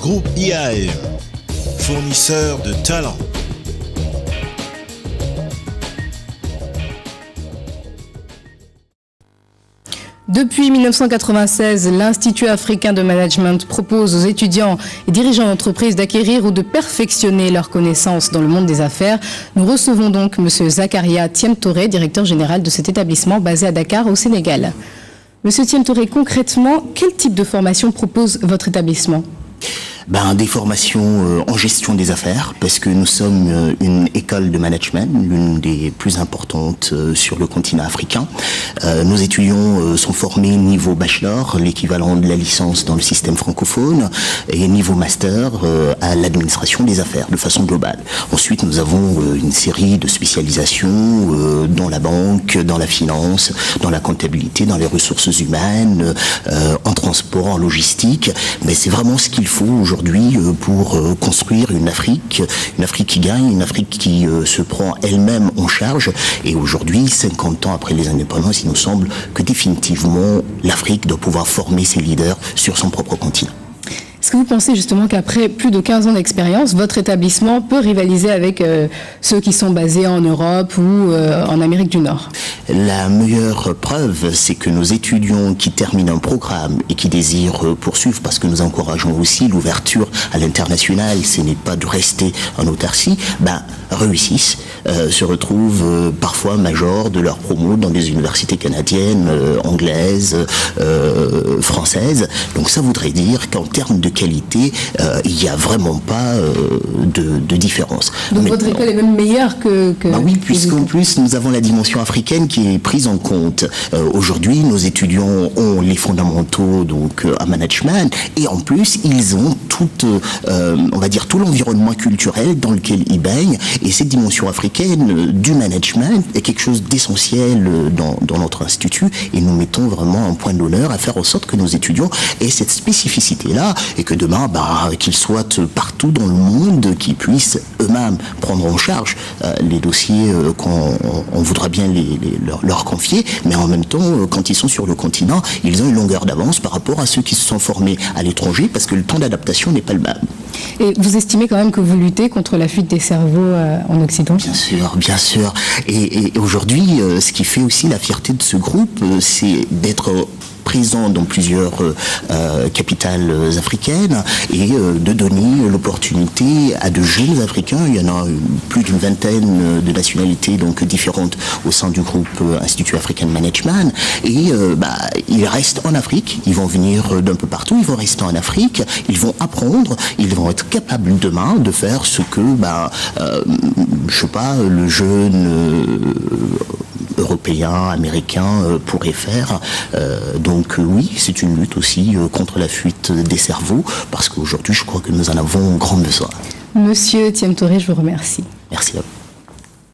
Groupe IAM, fournisseur de talents. Depuis 1996, l'Institut africain de management propose aux étudiants et dirigeants d'entreprise d'acquérir ou de perfectionner leurs connaissances dans le monde des affaires. Nous recevons donc M. Zakaria Thiemtoré, directeur général de cet établissement basé à Dakar, au Sénégal. M. Thiemtoré, concrètement, quel type de formation propose votre établissement ? Des formations en gestion des affaires, parce que nous sommes une école de management, l'une des plus importantes sur le continent africain. Nos étudiants sont formés niveau bachelor, l'équivalent de la licence dans le système francophone, et niveau master à l'administration des affaires, de façon globale. Ensuite, nous avons une série de spécialisations dans la banque, dans la finance, dans la comptabilité, dans les ressources humaines, en transport, en logistique. Mais c'est vraiment ce qu'il faut aujourd'hui pour construire une Afrique qui gagne, une Afrique qui se prend elle-même en charge. Et aujourd'hui, 50 ans après les indépendances, il nous semble que définitivement l'Afrique doit pouvoir former ses leaders sur son propre continent. Est-ce que vous pensez justement qu'après plus de 15 ans d'expérience, votre établissement peut rivaliser avec ceux qui sont basés en Europe ou en Amérique du Nord ? La meilleure preuve, c'est que nos étudiants qui terminent un programme et qui désirent poursuivre, parce que nous encourageons aussi l'ouverture à l'international, ce n'est pas de rester en autarcie, réussissent, se retrouvent parfois majors de leur promo dans des universités canadiennes, anglaises, françaises. Donc ça voudrait dire qu'en termes de qualité, il n'y a vraiment pas de différence. Donc votre école est même meilleure que oui, puisqu'en plus nous avons la dimension africaine qui est prise en compte. Aujourd'hui, nos étudiants ont les fondamentaux donc en management, et en plus ils ont on va dire tout l'environnement culturel dans lequel ils baignent, et cette dimension africaine du management est quelque chose d'essentiel dans notre institut, et nous mettons vraiment un point d'honneur à faire en sorte que nos étudiants aient cette spécificité-là, et que demain, qu'ils soient partout dans le monde, qu'ils puissent eux-mêmes prendre en charge les dossiers qu'on voudra bien leur confier, mais en même temps, quand ils sont sur le continent, ils ont une longueur d'avance par rapport à ceux qui se sont formés à l'étranger, parce que le temps d'adaptation n'est pas le même. Et vous estimez quand même que vous luttez contre la fuite des cerveaux en Occident ? Bien sûr, bien sûr. Et aujourd'hui, ce qui fait aussi la fierté de ce groupe, c'est d'être présent dans plusieurs capitales africaines, et de donner l'opportunité à de jeunes Africains. Il y en a plus d'une vingtaine de nationalités donc différentes au sein du groupe Institut African Management, et ils restent en Afrique, ils vont venir d'un peu partout, ils vont rester en Afrique, ils vont apprendre, ils vont être capables demain de faire ce que je sais pas, le jeune européen, américain pourrait faire. Donc oui, c'est une lutte aussi contre la fuite des cerveaux, parce qu'aujourd'hui, je crois que nous en avons grand besoin. Monsieur Thiemtoré, je vous remercie. Merci à vous.